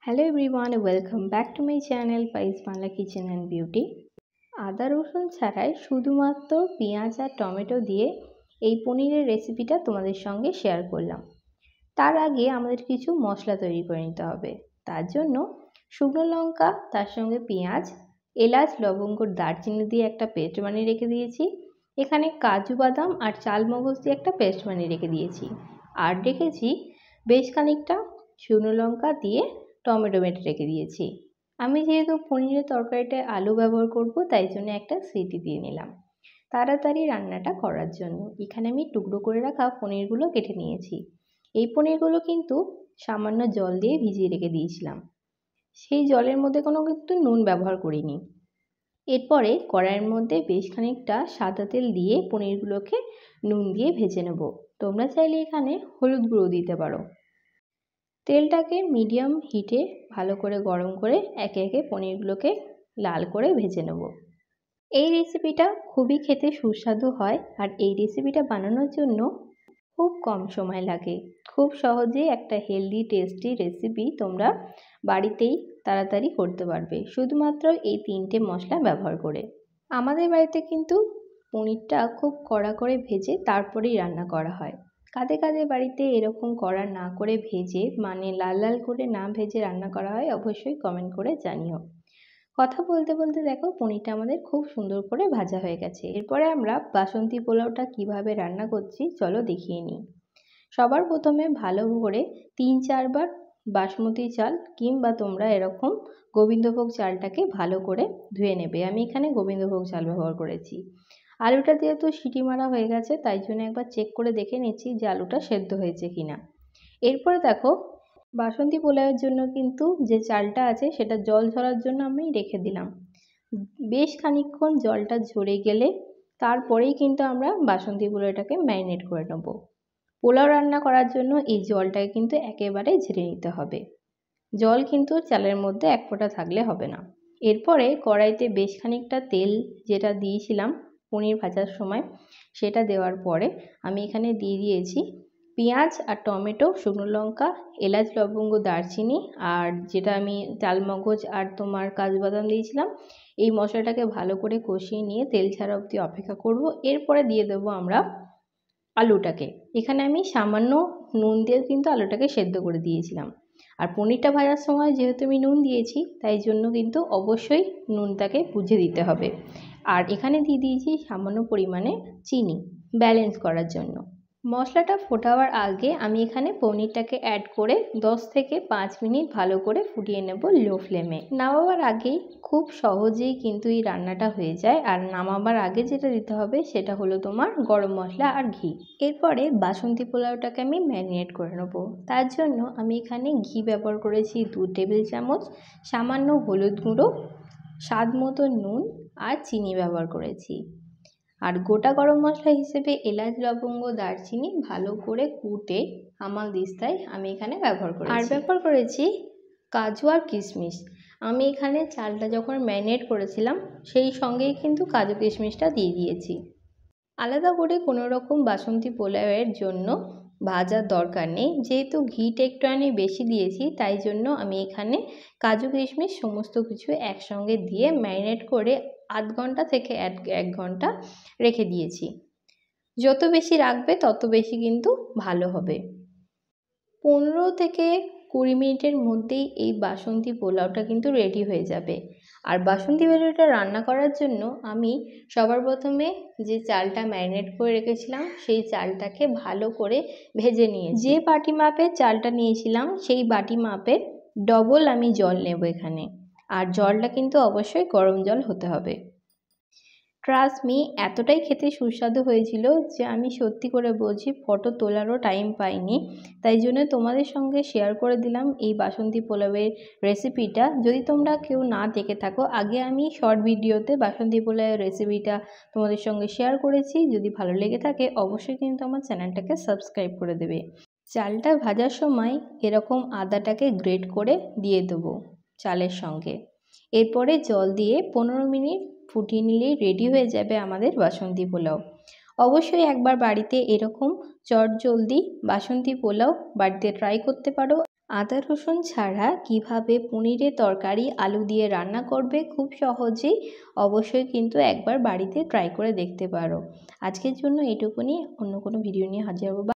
Hello everyone, welcome back to my channel পাইস Bangla kitchen and beauty. আদা রসুন ছাড়াই শুধুমাত্র পেঁয়াজ আর টমেটো দিয়ে এই পনিরের রেসিপিটা তোমাদের সঙ্গে শেয়ার করলাম। তার আগে আমাদের কিছু মশলা তৈরি করে নিতে হবে। তার জন্য শুকনো লঙ্কা, তার সঙ্গে পেঁয়াজ, এলাচ, লবঙ্গ, দারচিনি দিয়ে একটা পেস্ট বানিয়ে রেখে দিয়েছি। এখানে কাজু বাদাম আর চাল মগজ দিয়ে একটা পেস্ট বানিয়ে রেখে দিয়েছি। আর রেখেছি বেশ খানিকটা শুকনো লঙ্কা দিয়ে টমেটো বেটে রেখে দিয়েছি। আমি যেহেতু পনিরের তরকারিটায় আলু ব্যবহার করব, তাই জন্য একটা সিটি দিয়ে নিলাম তাড়াতাড়ি রান্নাটা করার জন্য। এখানে আমি টুকরো করে রাখা পনিরগুলো কেটে নিয়েছি। এই পনিরগুলো কিন্তু সামান্য জল দিয়ে ভিজিয়ে রেখে দিয়েছিলাম। সেই জলের মধ্যে কোনো কিন্তু নুন ব্যবহার করিনি। এরপরে কড়াইয়ের মধ্যে বেশ খানিকটা সাদা তেল দিয়ে পনিরগুলোকে নুন দিয়ে ভেজে নেব। তোমরা চাইলে এখানে হলুদ গুঁড়ো দিতে পারো। তেলটাকে মিডিয়াম হিটে ভালো করে গরম করে একে একে পনিরগুলোকে লাল করে ভেজে নেব। এই রেসিপিটা খুবই খেতে সুস্বাদু হয়, আর এই রেসিপিটা বানানোর জন্য খুব কম সময় লাগে। খুব সহজেই একটা হেলদি টেস্টি রেসিপি তোমরা বাড়িতেই তাড়াতাড়ি করতে পারবে, শুধুমাত্র এই 3টে মশলা ব্যবহার করে। আমাদের বাড়িতে কিন্তু পনিরটা খুব কড়া করে ভেজে তারপরেই রান্না করা হয়। কাদের কাদের বাড়িতে এরকম কড়া না করে ভেজে, মানে লাল লাল করে না ভেজে রান্না করা হয়, অবশ্যই কমেন্ট করে জানিও। কথা বলতে বলতে দেখো পনিরটা আমাদের খুব সুন্দর করে ভাজা হয়ে গেছে। এরপরে আমরা বাসন্তী পোলাওটা কিভাবে রান্না করছি চলো দেখিয়ে নিই। সবার প্রথমে ভালো করে 3-4 বার বাসমতি চাল কিংবা তোমরা এরকম গোবিন্দভোগ চালটাকে ভালো করে ধুয়ে নেবে। আমি এখানে গোবিন্দভোগ চাল ব্যবহার করেছি। আলুটা যেহেতু সিটি মারা হয়ে গেছে, তাই জন্য একবার চেক করে দেখে নিচ্ছি যে আলুটা সেদ্ধ হয়েছে কিনা। এরপরে দেখো বাসন্তী পোলাওয়ের জন্য কিন্তু যে চালটা আছে সেটা জল ঝরার জন্য আমি রেখে দিলাম। বেশ খানিকক্ষণ জলটা ঝরে গেলে তারপরেই কিন্তু আমরা বাসন্তী পোলাওটাকে ম্যারিনেট করে নেব। পোলাও রান্না করার জন্য এই জলটাকে কিন্তু একেবারে ঝেড়ে নিতে হবে। জল কিন্তু চালের মধ্যে এক ফোঁটা থাকলে হবে না। এরপরে কড়াইতে বেশ খানিকটা তেল যেটা দিয়েছিলাম পনির ভাজার সময়, সেটা দেওয়ার পরে আমি এখানে দিয়ে দিয়েছি পেঁয়াজ আর টমেটো, শুকনো লঙ্কা, এলাচ, লবঙ্গ, দারচিনি, আর যেটা আমি চালমগজ আর তোমার কাজু বাদাম দিয়েছিলাম। এই মশলাটাকে ভালো করে কষিয়ে নিয়ে তেল ছাড়া অবধি অপেক্ষা করব। এরপরে দিয়ে দেবো আমরা আলুটাকে। এখানে আমি সামান্য নুন দিয়ে কিন্তু আলুটাকে সেদ্ধ করে দিয়েছিলাম। আর পনিরটা ভাজার সময় যেহেতু আমি নুন দিয়েছি, তাই জন্য কিন্তু অবশ্যই নুনটাকে বুঝে দিতে হবে। আর এখানে দিয়ে দিয়েছি সামান্য পরিমাণে চিনি ব্যালেন্স করার জন্য। মশলাটা ফোটাবার আগে আমি এখানে পনিরটাকে অ্যাড করে 10 থেকে 5 মিনিট ভালো করে ফুটিয়ে নেব লো ফ্লেমে। নামাবার আগেই খুব সহজেই কিন্তু এই রান্নাটা হয়ে যায়। আর নামাবার আগে যেটা দিতে হবে সেটা হলো তোমার গরম মশলা আর ঘি। এরপরে বাসন্তী পোলাওটাকে আমি ম্যারিনেট করে নেব। তার জন্য আমি এখানে ঘি ব্যবহার করেছি 2 টেবিল চামচ, সামান্য হলুদ গুঁড়ো, স্বাদ মতো নুন আর চিনি ব্যবহার করেছি। আর গোটা গরম মশলা হিসেবে এলাচ, লবঙ্গ, দারচিনি ভালো করে কুটে হামাল দিস্তায় আমি এখানে ব্যবহার করেছি। আর ব্যবহার করেছি কাজু আর কিশমিশ। আমি এখানে চালটা যখন ম্যারিনেট করেছিলাম সেই সঙ্গেই কিন্তু কাজু কিশমিশটা দিয়ে দিয়েছি। আলাদা করে কোনো রকম বাসন্তী পোলাওয়ের জন্য ভাজার দরকার নেই, যেহেতু ঘিটা একটুখানি বেশি দিয়েছি, তাই জন্য আমি এখানে কাজু কিশমিশ সমস্ত কিছু একসঙ্গে দিয়ে ম্যারিনেট করে আধ ঘন্টা থেকে 1 ঘন্টা রেখে দিয়েছি। যত বেশি রাখবে তত বেশি কিন্তু ভালো হবে। 15 থেকে 20 মিনিটের মধ্যেই এই বাসন্তী পোলাওটা কিন্তু রেডি হয়ে যাবে। আর বাসন্তী পোলাওটা রান্না করার জন্য আমি সবার প্রথমে যে চালটা ম্যারিনেট করে রেখেছিলাম সেই চালটাকে ভালো করে ভেজে নিয়ে, যে বাটি মাপের চালটা নিয়েছিলাম সেই বাটি মাপের ডবল আমি জল নেব এখানে। আর জলটা কিন্তু অবশ্যই গরম জল হতে হবে। ট্রাস্ট মি, এতটাই খেতে সুস্বাদু হয়েছিল যে আমি সত্যি করে বলছি ফটো তোলারও টাইম পাইনি। তাই জন্য তোমাদের সঙ্গে শেয়ার করে দিলাম এই বাসন্তী পোলাওয়ের রেসিপিটা। যদি তোমরা কেউ না দেখে থাকো, আগে আমি শর্ট ভিডিওতে বাসন্তী পোলাওয়ের রেসিপিটা তোমাদের সঙ্গে শেয়ার করেছি। যদি ভালো লেগে থাকে অবশ্যই কিন্তু আমার চ্যানেলটাকে সাবস্ক্রাইব করে দেবে। চালটা ভাজার সময় এরকম আদাটাকে গ্রেট করে দিয়ে দেবো চালের সঙ্গে। এরপরে জল দিয়ে 15 মিনিট ফুটিয়ে নিলেই রেডি হয়ে যাবে আমাদের বাসন্তী পোলাও। অবশ্যই একবার বাড়িতে এরকম চটজলদি বাসন্তী পোলাও বাড়িতে ট্রাই করতে পারো। আদা রসুন ছাড়া কিভাবে পনিরের তরকারি আলু দিয়ে রান্না করবে খুব সহজেই, অবশ্যই কিন্তু একবার বাড়িতে ট্রাই করে দেখতে পারো। আজকের জন্য এটুকুনি, অন্য কোনো ভিডিও নিয়ে হাজির হবো।